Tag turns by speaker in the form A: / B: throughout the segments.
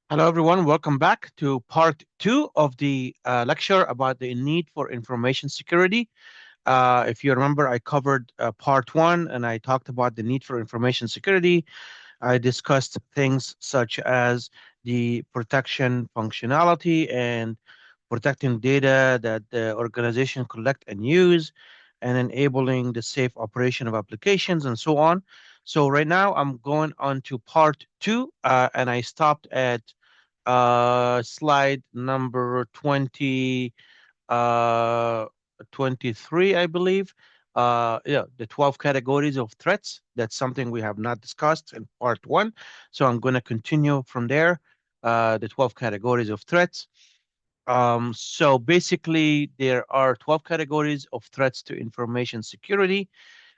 A: Hello, everyone. Welcome back to part two of the lecture about the need for information security. If you remember, I covered part one and I talked about the need for information security. I discussed things such as the protection functionality and protecting data that the organization collect and use and enabling the safe operation of applications and so on. So right now I'm going on to part two, and I stopped at slide number 20, uh, 23, I believe. Yeah, the 12 categories of threats. That's something we have not discussed in part one. So I'm going to continue from there. The 12 categories of threats. So basically, there are 12 categories of threats to information security.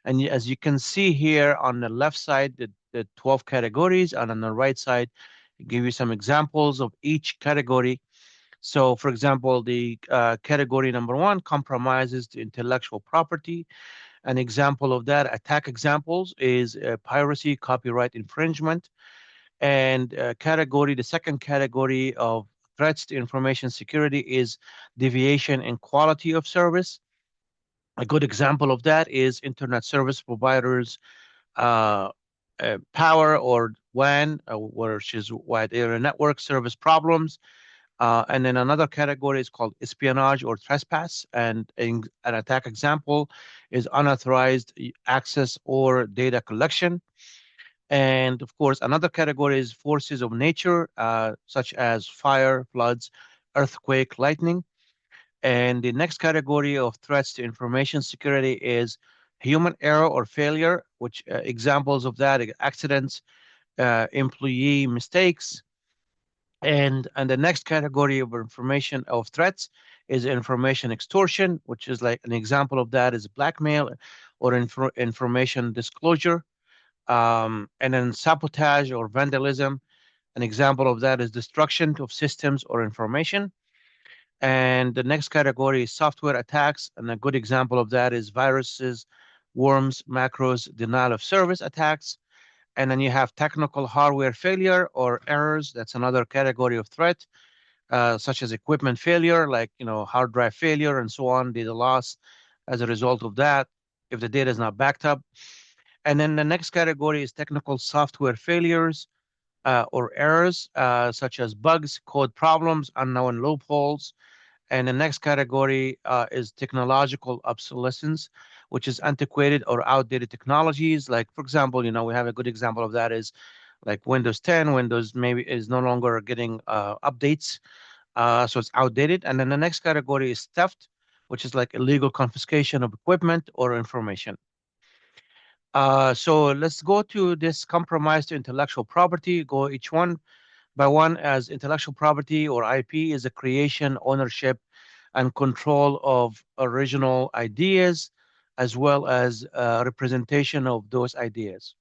A: And as you can see here on the left side, the 12 categories, and on the right side, I give you some examples of each category. So, for example, the category number one compromises the intellectual property. An example of that, attack examples, is piracy, copyright infringement. And the second category of threats to information security is deviation in quality of service. A good example of that is internet service providers uh, power or WAN, which is wide area network service problems. And then another category is called espionage or trespass. And an attack example is unauthorized access or data collection. And of course, another category is forces of nature, such as fire, floods, earthquake, lightning. And the next category of threats to information security is human error or failure, which examples of that are accidents, employee mistakes. And the next category of information of threats is information extortion, which is like an example of that is blackmail or information disclosure. And then sabotage or vandalism. An example of that is destruction of systems or information. And the next category is software attacks. And a good example of that is viruses, worms, macros, denial of service attacks. And then you have technical hardware failure or errors. That's another category of threat, such as equipment failure, like hard drive failure and so on, data loss as a result of that, if the data is not backed up. And then the next category is technical software failures or errors, such as bugs, code problems, unknown loopholes. And the next category is technological obsolescence, which is antiquated or outdated technologies. Like, for example, we have a good example of that is like Windows 10. Windows maybe is no longer getting updates, so it's outdated. And then the next category is theft, which is like illegal confiscation of equipment or information. So let's go to this compromise to intellectual property, go each one by one. As intellectual property or IP is a creation, ownership, and control of original ideas, as well as representation of those ideas.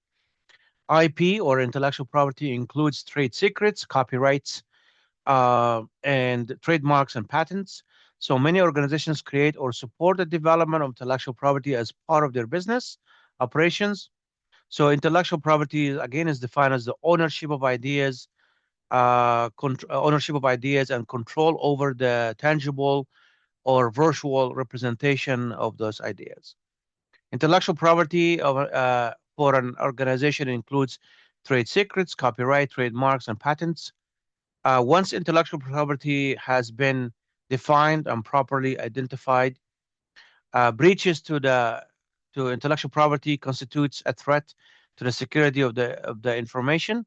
A: IP or intellectual property includes trade secrets, copyrights, and trademarks and patents. So many organizations create or support the development of intellectual property as part of their business operations. So intellectual property again is defined as the ownership of ideas and control over the tangible or virtual representation of those ideas. Intellectual property for an organization includes trade secrets, copyright, trademarks, and patents. Once intellectual property has been defined and properly identified, breaches to intellectual property constitutes a threat to the security of the information.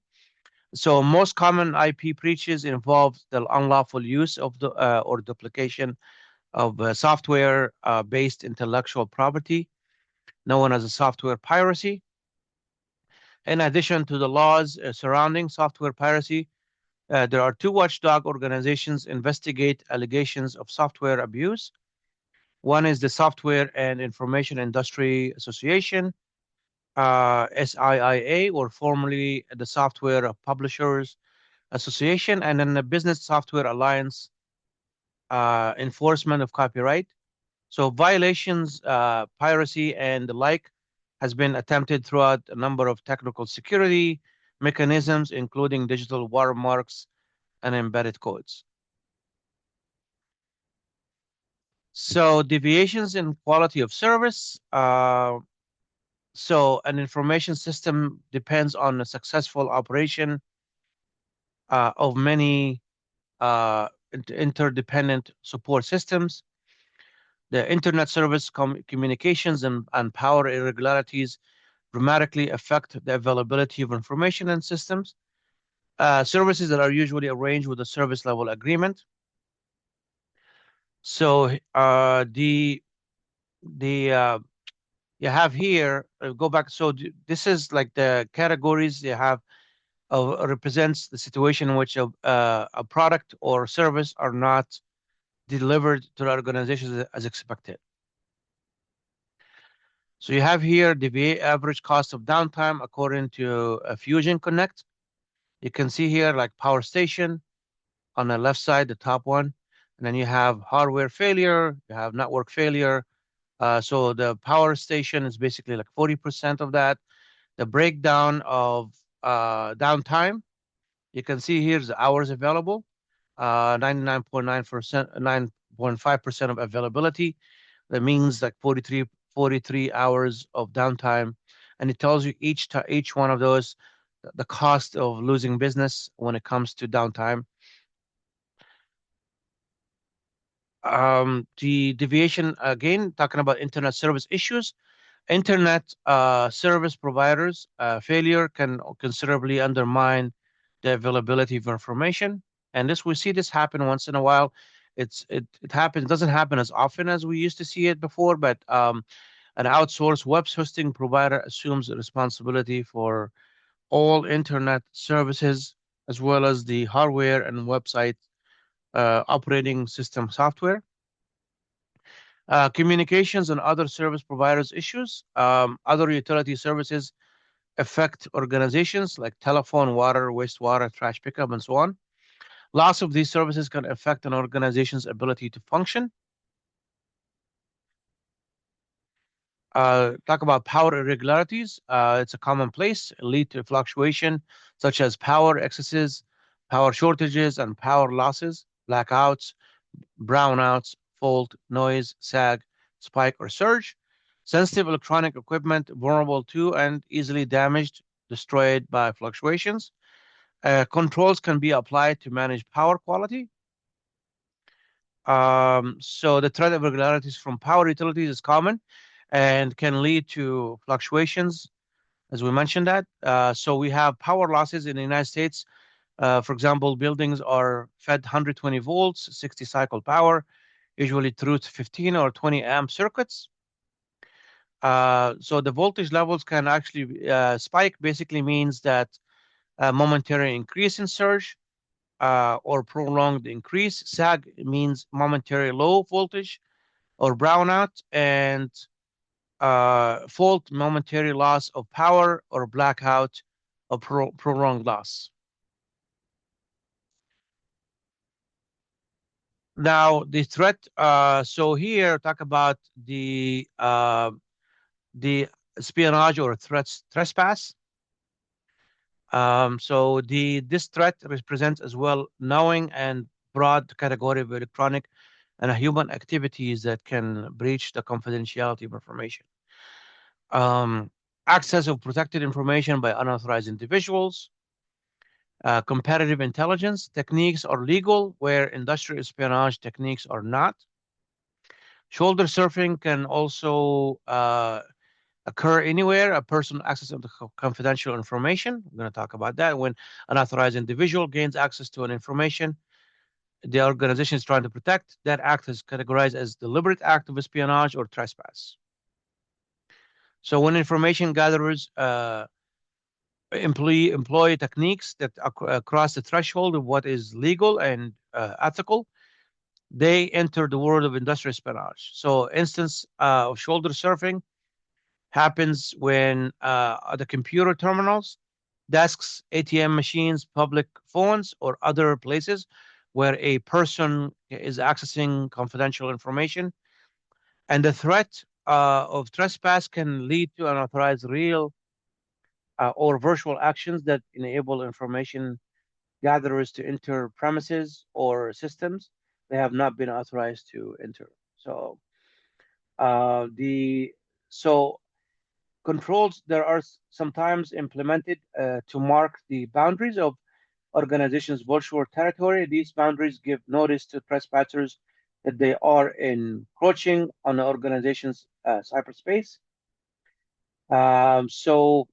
A: So most common IP breaches involve the unlawful use of the or duplication of software based intellectual property, known as a software piracy. In addition to the laws surrounding software piracy, there are two watchdog organizations investigate allegations of software abuse. One is the Software and Information Industry Association, SIIA, or formerly the Software Publishers Association, and then the Business Software Alliance, enforcement of copyright. So violations, piracy, and the like has been attempted throughout a number of technical security mechanisms, including digital watermarks, and embedded codes. So deviations in quality of service. So an information system depends on the successful operation of many interdependent support systems. The internet service communications and power irregularities dramatically affect the availability of information and systems. Services that are usually arranged with a service level agreement. So the you have here go back. So this is like the categories you have represents the situation in which a product or service are not delivered to the organization as expected. So you have here the average cost of downtime according to Fusion Connect. You can see here like power station on the left side, the top one. And then you have hardware failure, you have network failure. So the power station is basically like 40% of that. The breakdown of downtime, you can see here's the hours available, 99.9%, 9.5% of availability. That means like 43 hours of downtime. And it tells you each one of those, the cost of losing business when it comes to downtime. The deviation, again, talking about internet service issues. Internet service providers failure can considerably undermine the availability of information. And this we see this happen once in a while. It happens, doesn't happen as often as we used to see it before, but an outsourced web hosting provider assumes responsibility for all internet services as well as the hardware and website operating system software. Communications and other service providers issues. Other utility services affect organizations like telephone, water, wastewater, trash pickup, and so on. Loss of these services can affect an organization's ability to function. Talk about power irregularities. It's a commonplace, lead to fluctuation such as power excesses, power shortages, and power losses, blackouts, brownouts, fault, noise, sag, spike, or surge. Sensitive electronic equipment vulnerable to and easily damaged, destroyed by fluctuations. Controls can be applied to manage power quality. So the threat of irregularities from power utilities is common and can lead to fluctuations, as we mentioned that. So we have power losses in the United States. For example, buildings are fed 120 volts, 60 cycle power, usually through 15 or 20 amp circuits. So the voltage levels can actually spike, basically means that a momentary increase in surge or prolonged increase. Sag means momentary low voltage or brownout, and fault, momentary loss of power or blackout or prolonged loss. Now the threat. So here talk about the espionage or trespass. So this threat represents as well knowing and broad category of electronic and human activities that can breach the confidentiality of information. Um, Access of protected information by unauthorized individuals. Competitive intelligence techniques are legal where industrial espionage techniques are not. Shoulder surfing can also occur anywhere a person accesses confidential information. We're going to talk about that. When an authorized individual gains access to an information the organization is trying to protect, that act is categorized as deliberate act of espionage or trespass. So when information gatherers employ techniques that cross the threshold of what is legal and ethical, they enter the world of industrial espionage. So instance of shoulder surfing happens when the computer terminals, desks, ATM machines, public phones, or other places where a person is accessing confidential information. And the threat of trespass can lead to unauthorized real or virtual actions that enable information gatherers to enter premises or systems they have not been authorized to enter. So the so controls there are sometimes implemented to mark the boundaries of organization's virtual territory. These boundaries give notice to trespassers that they are encroaching on the organization's cyberspace. So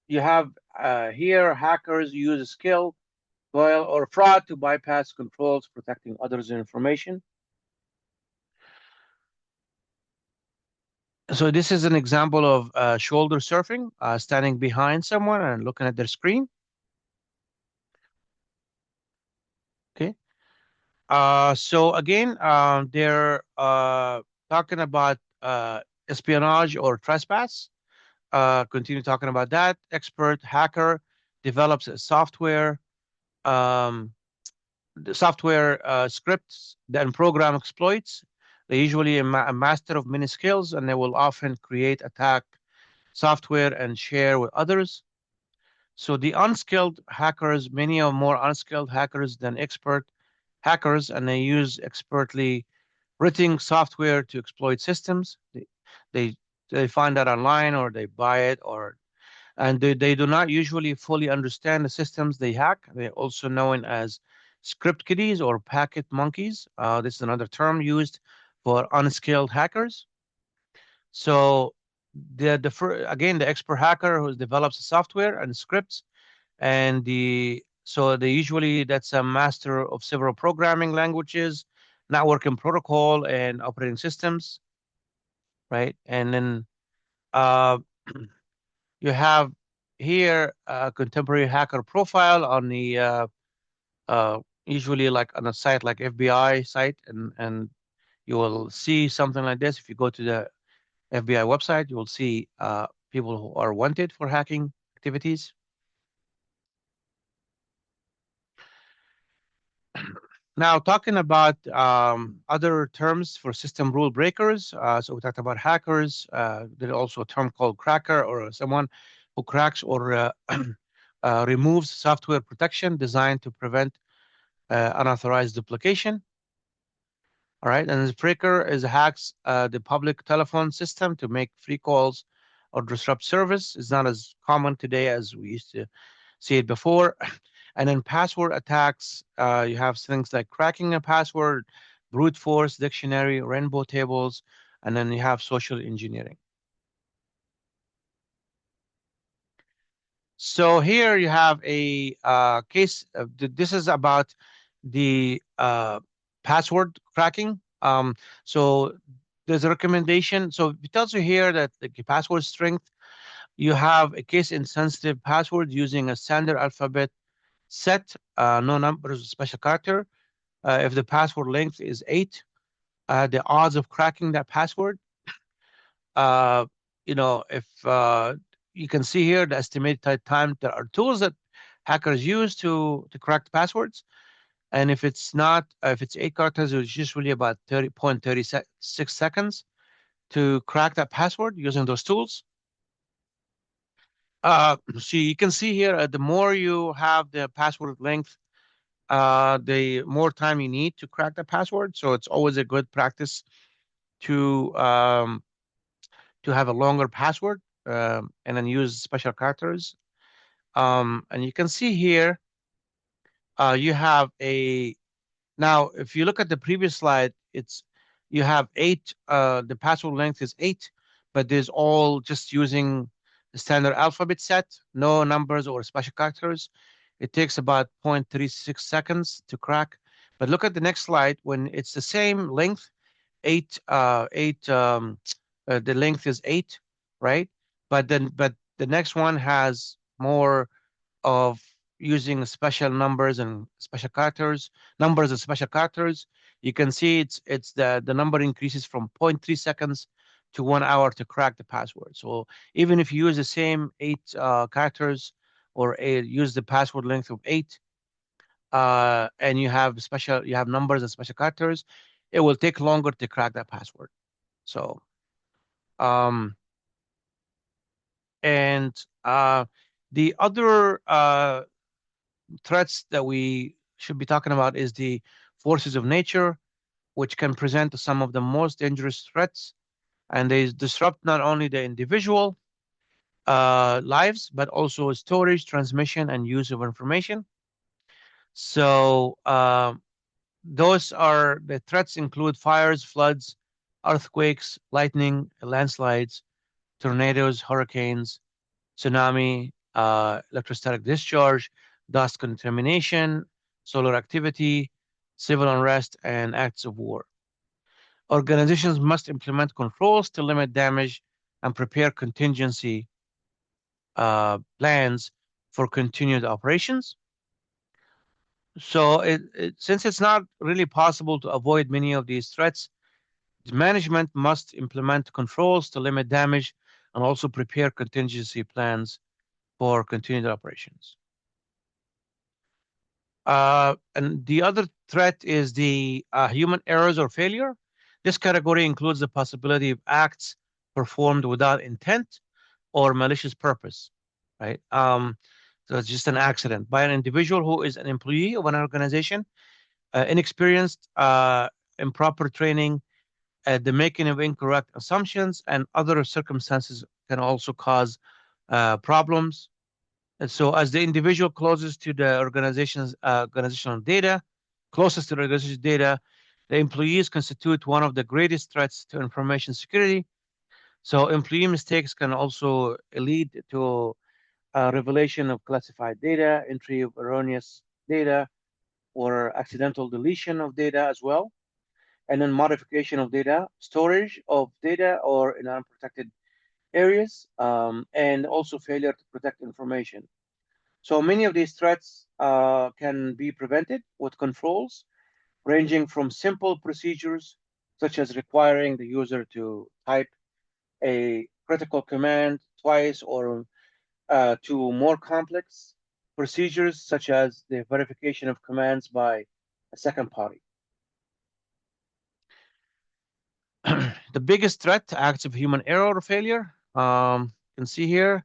A: you have here hackers use skill, guile, or fraud to bypass controls protecting others' information. So this is an example of shoulder surfing, standing behind someone and looking at their screen. Okay. So again, they're talking about espionage or trespass. Continue talking about that. Expert hacker develops a software, um, the software scripts and program exploits. They're usually a master of many skills, and they will often create attack software and share with others. So the unskilled hackers, many are more unskilled hackers than expert hackers, and they use expertly written software to exploit systems. They they find that online or they buy it or and they do not usually fully understand the systems they hack. They're also known as script kiddies or packet monkeys. This is another term used for unskilled hackers. So again the expert hacker who develops the software and scripts and they usually that's a master of several programming languages, networking protocol and operating systems, right? And then uh, you have here a contemporary hacker profile on the uh, usually like on a site like FBI site, and you will see something like this. If you go to the FBI website, you will see people who are wanted for hacking activities. Now, talking about other terms for system rule breakers. So we talked about hackers. There's also a term called cracker, or someone who cracks or removes software protection designed to prevent unauthorized duplication. All right, and the breaker is hacks the public telephone system to make free calls or disrupt service. It's not as common today as we used to see it before. And then password attacks, you have things like cracking a password, brute force dictionary, rainbow tables, and then you have social engineering. So here you have a case. This is about the password cracking. So there's a recommendation. So it tells you here that the password strength, you have a case insensitive password using a standard alphabet set, no numbers, special character. If the password length is 8, the odds of cracking that password, uh, if you can see here the estimated time, there are tools that hackers use to crack the passwords. And if it's not, if it's 8 characters, it's usually about 30.36 seconds to crack that password using those tools. So you can see here, the more you have the password length, the more time you need to crack the password. So it's always a good practice to um, to have a longer password and then use special characters. And you can see here, you have a now. If you look at the previous slide, it's you have 8. The password length is 8, but there's all just using the standard alphabet set, no numbers or special characters. It takes about 0.36 seconds to crack. But look at the next slide when it's the same length, 8, the length is 8, right? But the next one has more of using special numbers and special characters, numbers and special characters. You can see it's the number increases from 0.3 seconds to 1 hour to crack the password. So even if you use the same 8 characters or use the password length of 8, and you have numbers and special characters, it will take longer to crack that password. So um, and the other threats that we should be talking about is the forces of nature, which can present some of the most dangerous threats, and they disrupt not only the individual lives, but also storage, transmission, and use of information. So those are the threats include fires, floods, earthquakes, lightning, landslides, tornadoes, hurricanes, tsunami, electrostatic discharge, dust contamination, solar activity, civil unrest, and acts of war. Organizations must implement controls to limit damage and prepare contingency plans for continued operations. So, since it's not really possible to avoid many of these threats, management must implement controls to limit damage and also prepare contingency plans for continued operations. And the other threat is the human errors or failure. This category includes the possibility of acts performed without intent or malicious purpose, right? So it's just an accident by an individual who is an employee of an organization, inexperienced, improper training, the making of incorrect assumptions, and other circumstances can also cause problems. And so, as the individual closest to the organization's organizational data, closest to the organization's data, the employees constitute one of the greatest threats to information security. So, employee mistakes can also lead to revelation of classified data, entry of erroneous data, or accidental deletion of data as well, and then modification of data, storage of data or in unprotected areas, and also failure to protect information. So many of these threats can be prevented with controls ranging from simple procedures, such as requiring the user to type a critical command twice, or to more complex procedures, such as the verification of commands by a second party. The biggest threat to acts of human error or failure, you can see here,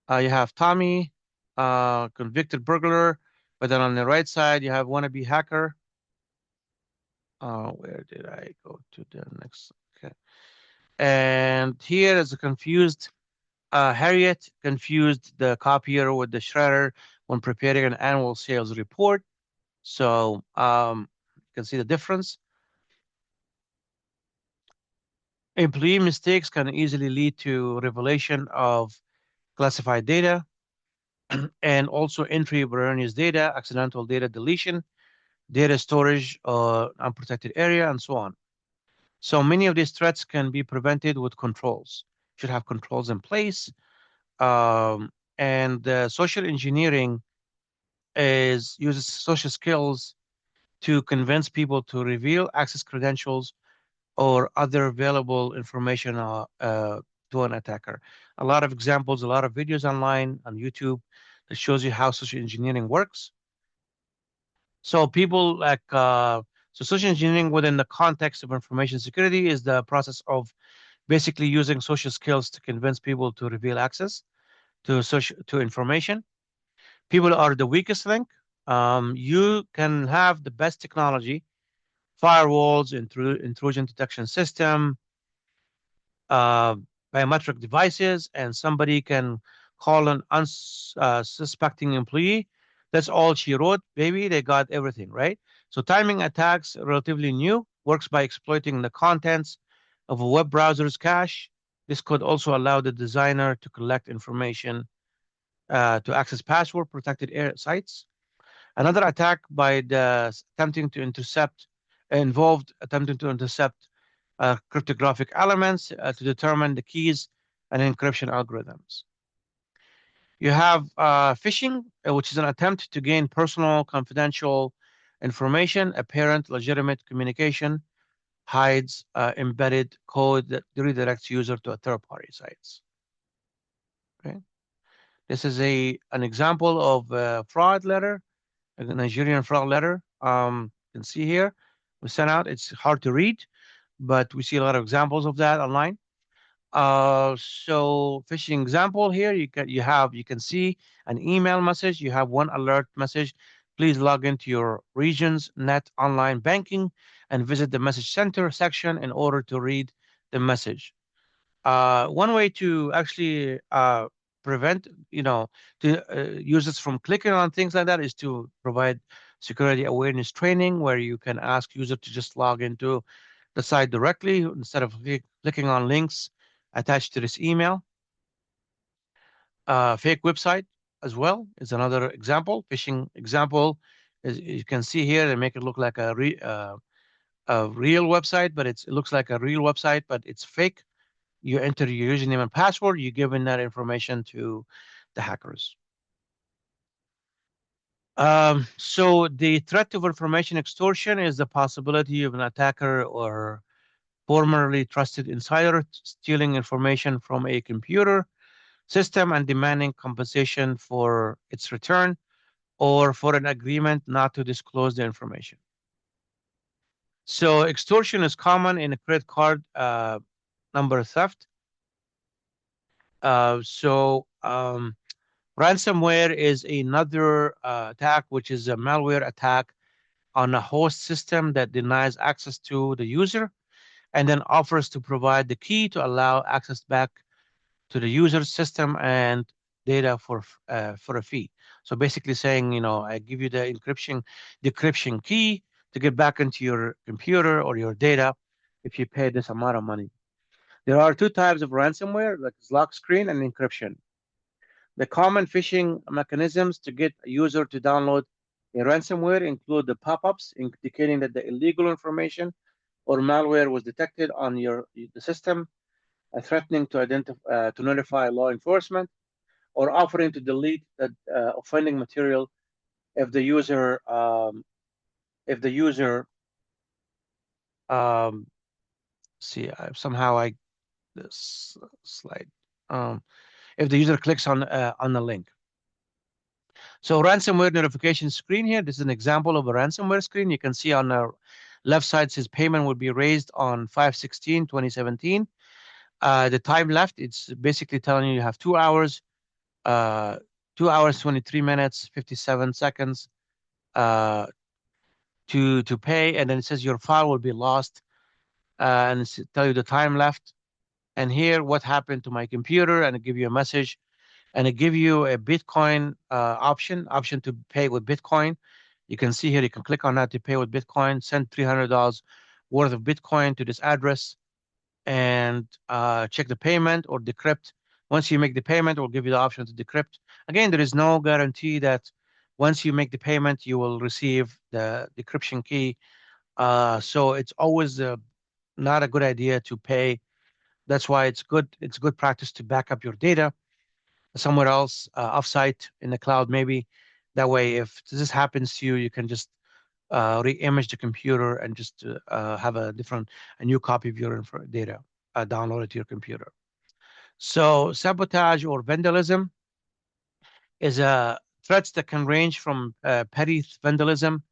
A: you have Tommy, convicted burglar, but then on the right side, you have wannabe hacker. Where did I go to the next? Okay. And here is a confused Harriet confused the copier with the shredder when preparing an annual sales report. So you can see the difference. Employee mistakes can easily lead to revelation of classified data and also entry of erroneous data, accidental data deletion, data storage, unprotected area, and so on. So many of these threats can be prevented with controls. Should have controls in place. And social engineering uses social skills to convince people to reveal access credentials or other available information to an attacker. A lot of examples, a lot of videos online on YouTube that shows you how social engineering works. So people like so social engineering within the context of information security is the process of basically using social skills to convince people to reveal access to information. People are the weakest link. You can have the best technology, firewalls, intrusion detection system, uh, biometric devices, and somebody can call an unsuspecting employee. That's all she wrote, baby. They got everything, right? So timing attacks are relatively new, works by exploiting the contents of a web browser's cache. This could also allow the designer to collect information to access password protected sites. Another attack by the attempting to intercept involved attempting to intercept cryptographic elements to determine the keys and encryption algorithms. You have phishing, which is an attempt to gain personal, confidential information. Apparent, legitimate communication hides embedded code that redirects user to a third-party sites. Okay. This is an example of a fraud letter, a Nigerian fraud letter. You can see here, we sent out. It's hard to read, but we see a lot of examples of that online. So phishing example here, you can see an email message. You have one alert message. Please log into your region's net online banking and visit the message center section in order to read the message. One way to actually prevent, to users from clicking on things like that is to provide security awareness training where you can ask user to just log into the site directly instead of clicking on links attached to this email. Fake website as well is another example. Phishing example is you can see here they make it look like a real website, but it looks like a real website, but it's fake. You enter your username and password, you give in that information to the hackers. So the threat of information extortion is the possibility of an attacker or formerly trusted insider stealing information from a computer system and demanding compensation for its return or for an agreement not to disclose the information. So extortion is common in a credit card number theft. Ransomware is another attack, which is a malware attack on a host system that denies access to the user and then offers to provide the key to allow access back to the user's system and data for a fee. So basically saying, I give you the decryption key to get back into your computer or your data if you pay this amount of money. There are two types of ransomware, like lock screen and encryption. The common phishing mechanisms to get a user to download a ransomware include the pop-ups indicating that the illegal information or malware was detected on the system, threatening to notify law enforcement, or offering to delete the offending material if the user somehow this slide if the user clicks on the link. So ransomware notification screen here. This is an example of a ransomware screen. You can see on the left side says payment will be raised on 5/16/2017. The time left, it's basically telling you have 2 hours, 2 hours, 23 minutes, 57 seconds to pay. And then it says your file will be lost and it's tell you the time left. And here, what happened to my computer, and it give you a message, and it give you a Bitcoin option to pay with Bitcoin. You can see here, you can click on that to pay with Bitcoin, send $300 worth of Bitcoin to this address, and check the payment or decrypt. Once you make the payment, it will give you the option to decrypt. Again, there is no guarantee that once you make the payment, you will receive the decryption key. So it's always not a good idea to pay. That's why it's good practice to back up your data somewhere else, offsite in the cloud, maybe. That way, if this happens to you, you can just re-image the computer and just have a new copy of your data downloaded to your computer. So sabotage or vandalism is a threats that can range from petty vandalism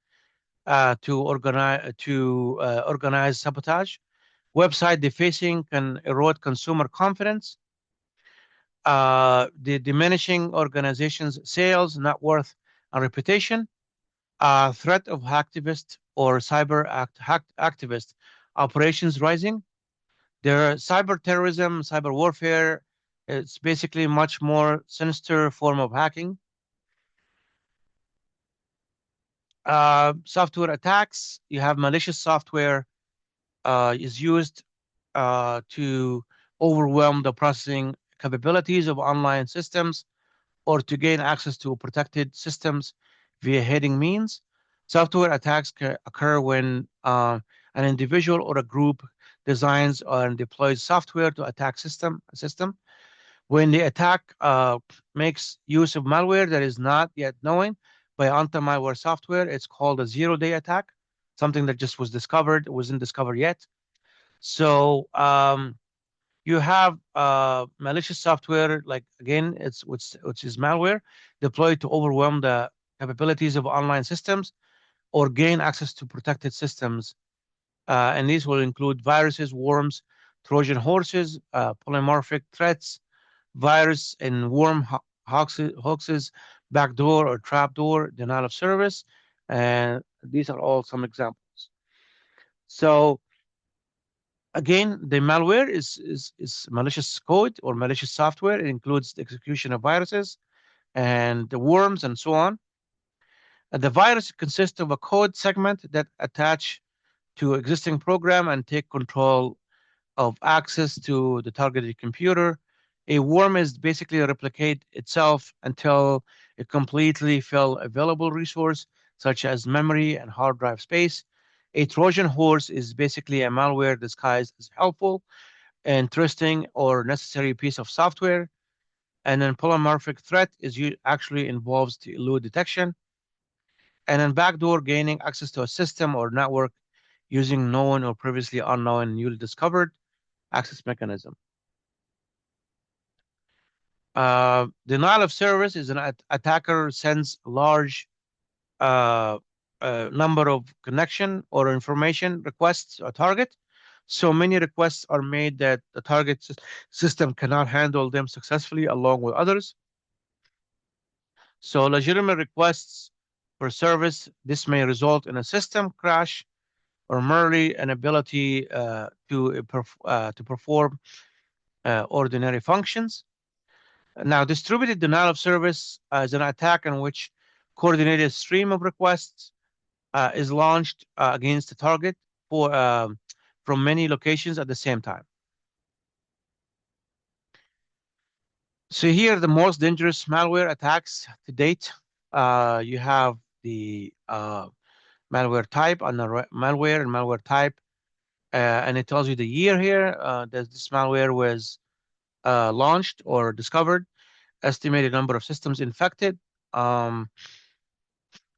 A: to organized sabotage. Website defacing can erode consumer confidence. The diminishing organization's sales, net worth, and reputation. Threat of hacktivist or activist operations rising. There are cyber terrorism, cyber warfare. It's basically much more sinister form of hacking. Software attacks. You have malicious software is used to overwhelm the processing capabilities of online systems or to gain access to protected systems via hidden means. Software attacks can occur when an individual or a group designs and deploys software to attack a system. When the attack makes use of malware that is not yet known by anti-malware software, it's called a zero-day attack, something that just was discovered, wasn't discovered yet. So you have malicious software, like again, which is malware deployed to overwhelm the capabilities of online systems or gain access to protected systems. And these will include viruses, worms, Trojan horses, polymorphic threats, virus and worm hoaxes, backdoor or trapdoor, denial of service, and these are all some examples. So again, the malware is malicious code or malicious software. It includes the execution of viruses and the worms and so on. And the virus consists of a code segment that attach to existing program and take control of access to the targeted computer. A worm is basically replicate itself until it completely fill available resource such as memory and hard drive space. A Trojan horse is basically a malware disguised as helpful, interesting, or necessary piece of software. And then polymorphic threat is actually involves to elude detection. And then backdoor gaining access to a system or network using known or previously unknown newly discovered access mechanism. Denial of service is an attacker sends large uh, number of connection or information requests to a target. So many requests are made that the target system cannot handle them successfully along with others. So legitimate requests for service, this may result in a system crash or merely an ability to perform ordinary functions. Now, distributed denial of service is an attack in which coordinated stream of requests is launched against the target for from many locations at the same time. So here, the most dangerous malware attacks to date. You have the malware type and the malware and malware type, and it tells you the year here that this malware was launched or discovered, estimated number of systems infected. Um,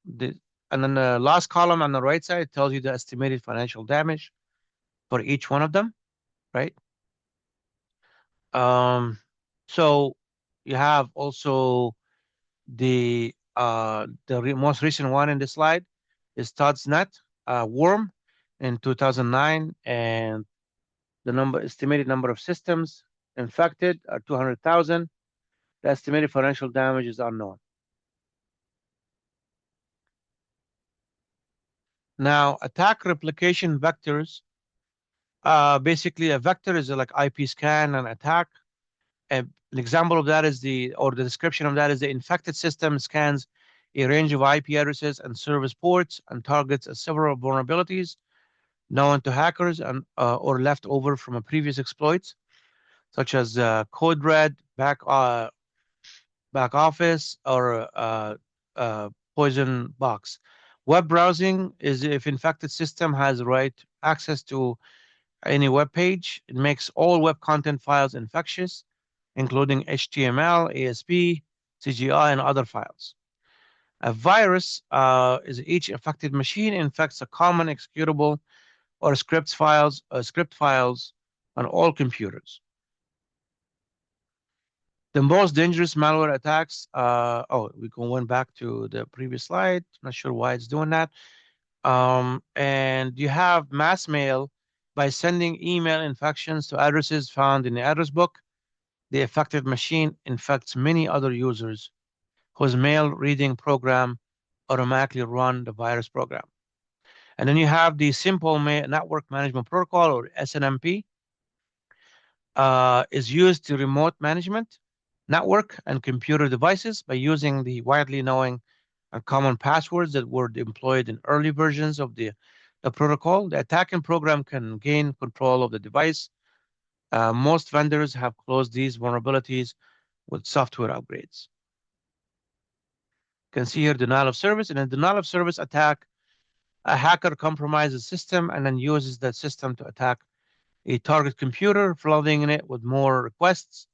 A: the, and then the last column on the right side tells you the estimated financial damage for each one of them, right? Um, so you have also the most recent one in the slide is Stuxnet worm in 2009, and the estimated number of systems infected are 200,000. The estimated financial damage is unknown. Now, attack replication vectors. Basically, a vector is like IP scan and attack. An example of that is the description of that is the infected system scans a range of IP addresses and service ports and targets several vulnerabilities known to hackers and or left over from a previous exploits, such as code red, back office, or poison box. Web browsing is if infected system has right access to any web page. It makes all web content files infectious, including HTML, ASP, CGI, and other files. A virus is each infected machine infects a common executable or script files on all computers. The most dangerous malware attacks. We went back to the previous slide. Not sure why it's doing that. And you have mass mail by sending email infections to addresses found in the address book. The affected machine infects many other users whose mail reading program automatically run the virus program. And then you have the simple network management protocol or SNMP is used to remote management network and computer devices by using the widely known and common passwords that were employed in early versions of the protocol. The attacking program can gain control of the device. Most vendors have closed these vulnerabilities with software upgrades. You can see here denial of service. In a denial of service attack, a hacker compromises the system and then uses that system to attack a target computer, flooding it with more requests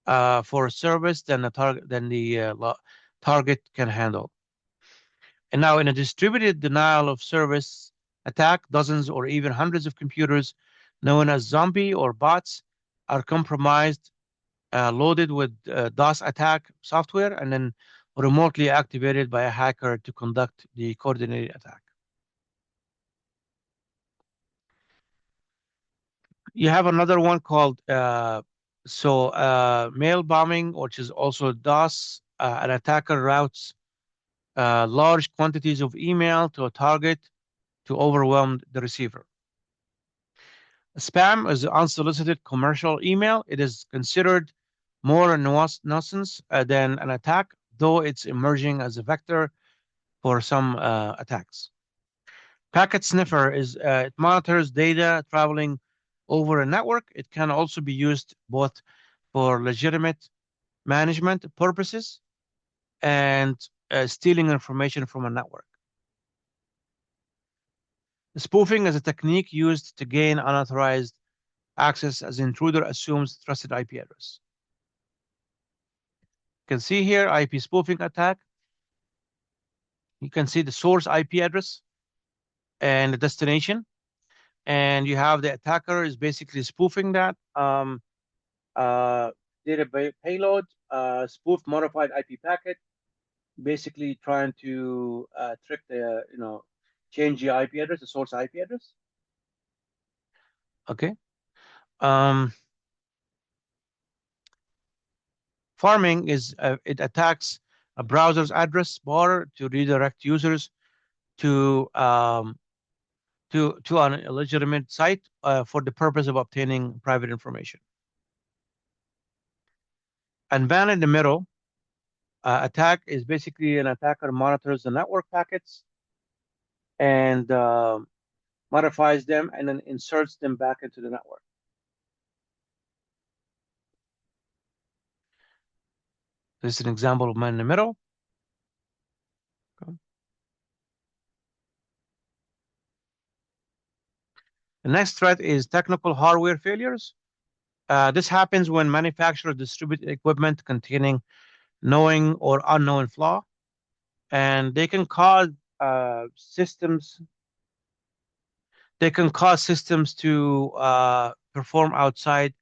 A: for a service than the target can handle. And now, in a distributed denial of service attack, dozens or even hundreds of computers, known as zombie or bots, are compromised, loaded with DOS attack software, and then remotely activated by a hacker to conduct the coordinated attack. You have another one called mail bombing, which is also DOS. An attacker routes large quantities of email to a target to overwhelm the receiver. Spam is unsolicited commercial email. It is considered more nuisance than an attack, though it's emerging as a vector for some attacks. Packet sniffer it monitors data traveling over a network. It can also be used both for legitimate management purposes and stealing information from a network. Spoofing is a technique used to gain unauthorized access as intruder assumes trusted IP address. You can see here IP spoofing attack. You can see the source IP address and the destination. And you have the attacker is basically spoofing that data payload, spoof modified IP packet, basically trying to trick the, change the IP address, the source IP address. Okay. Farming is it attacks a browser's address bar to redirect users to an illegitimate site for the purpose of obtaining private information. And man in the middle attack is basically an attacker monitors the network packets and modifies them and then inserts them back into the network. This is an example of man in the middle. Okay. The next threat is technical hardware failures. This happens when manufacturers distribute equipment containing knowing or unknown flaw, and they can cause systems. They can cause systems to perform outside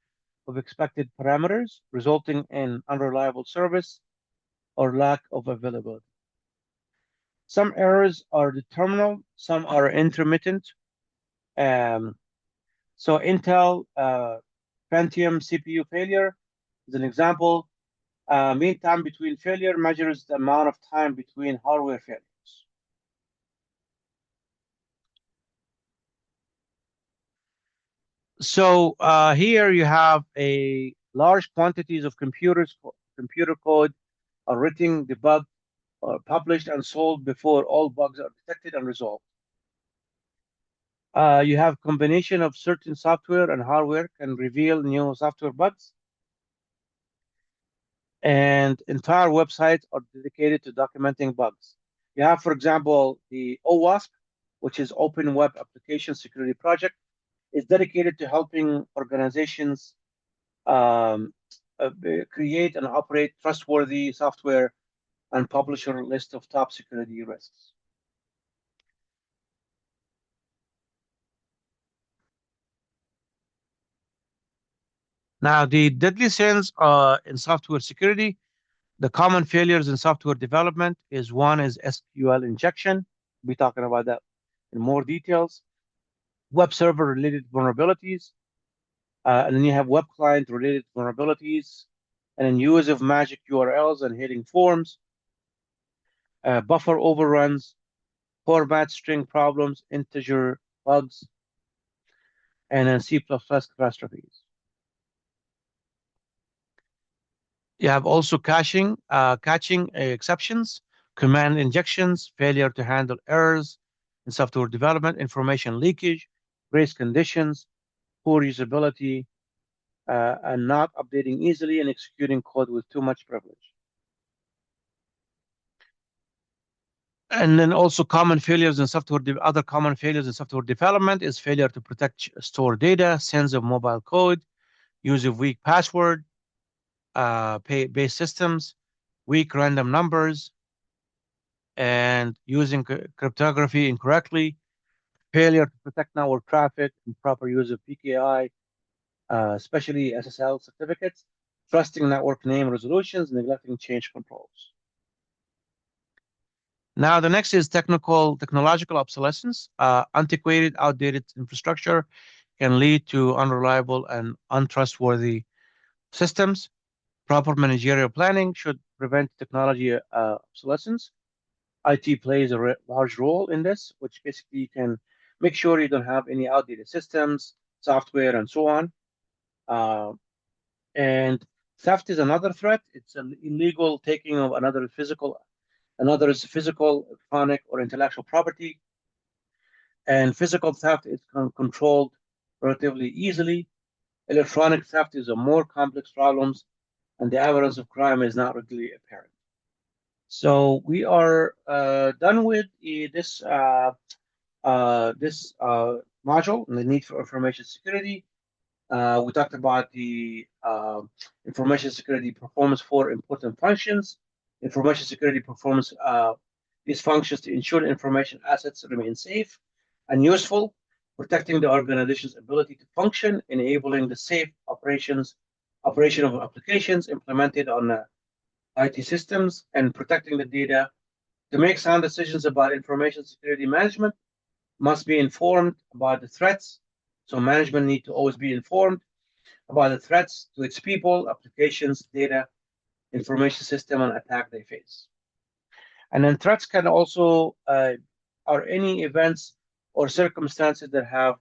A: of expected parameters, resulting in unreliable service or lack of availability. Some errors are determinable, some are intermittent. So Intel Pentium CPU failure is an example. Mean time between failure measures the amount of time between hardware failures. So here you have a large quantities of computer code are written, debugged, or published and sold before all bugs are detected and resolved. You have combination of certain software and hardware can reveal new software bugs. And entire websites are dedicated to documenting bugs. You have, for example, the OWASP, which is Open Web Application Security Project, is dedicated to helping organizations create and operate trustworthy software and publish a list of top security risks. Now, the deadly sins in software security, the common failures in software development is one is SQL injection. We'll be talking about that in more details. Web server related vulnerabilities, and then you have web client related vulnerabilities, and then use of magic URLs and hidden forms, buffer overruns, format string problems, integer bugs, and then C++ catastrophes. You have also catching exceptions, command injections, failure to handle errors in software development, information leakage, race conditions, poor usability, and not updating easily and executing code with too much privilege. And then also common failures in software, other common failures in software development is failure to protect stored data, sends of mobile code, use of weak password, based systems, weak random numbers, and using cryptography incorrectly, failure to protect network traffic, improper use of PKI, especially SSL certificates, trusting network name resolutions, neglecting change controls. Now, the next is technological obsolescence, antiquated, outdated infrastructure can lead to unreliable and untrustworthy systems. Proper managerial planning should prevent technology obsolescence. IT plays a large role in this, which basically you can make sure you don't have any outdated systems, software, and so on. Uh, and theft is another threat. It's an illegal taking of another's physical, electronic, or intellectual property. And physical theft is controlled relatively easily. Electronic theft is a more complex problem, and the evidence of crime is not readily apparent. So we are done with this module and the need for information security. We talked about the information security performance for important functions. Information security performance these functions to ensure information assets remain safe and useful, protecting the organization's ability to function, enabling the safe operation of applications implemented on IT systems, and protecting the data. To make sound decisions about information security management, must be informed about the threats. So management need to always be informed about the threats to its people, applications, data, information system, and attack they face. And then threats can also are any events or circumstances that have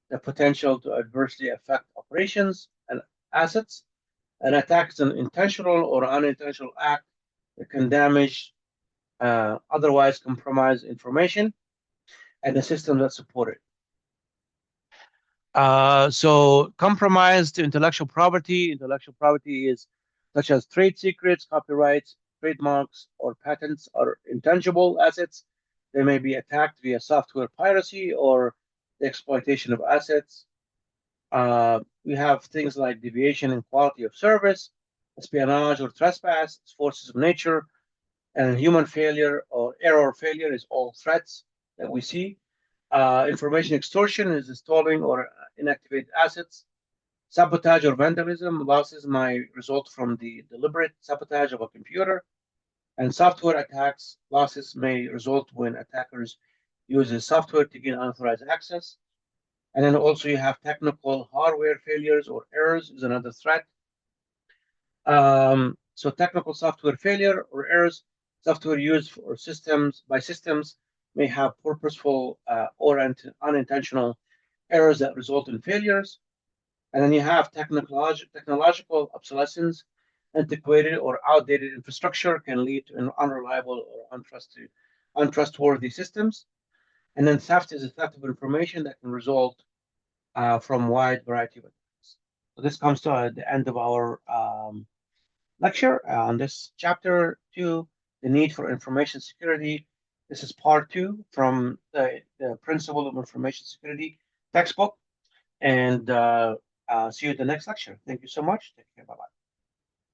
A: the potential to adversely affect operations and assets. An attack is an intentional or unintentional act that can damage, otherwise compromise information and the system that support it. So compromised intellectual property. Intellectual property is such as trade secrets, copyrights, trademarks, or patents are intangible assets. They may be attacked via software piracy or the exploitation of assets. We have things like deviation in quality of service, espionage or trespass, forces of nature, and human failure or error failure is all threats that we see. Information extortion is installing or inactivate assets. Sabotage or vandalism losses might result from the deliberate sabotage of a computer. And software attacks losses may result when attackers use the software to gain unauthorized access. And then also you have technical hardware failures or errors is another threat. So technical software failure or errors, software used for systems by systems may have purposeful or unintentional errors that result in failures. And then you have technological obsolescence. Antiquated or outdated infrastructure can lead to an unreliable or untrustworthy systems. And then theft is a theft of information that can result from wide variety of attacks. So this comes to the end of our lecture on this chapter 2, the need for information security. This is part 2 from the Principle of Information Security textbook. And see you at the next lecture. Thank you so much. Take care. Bye-bye.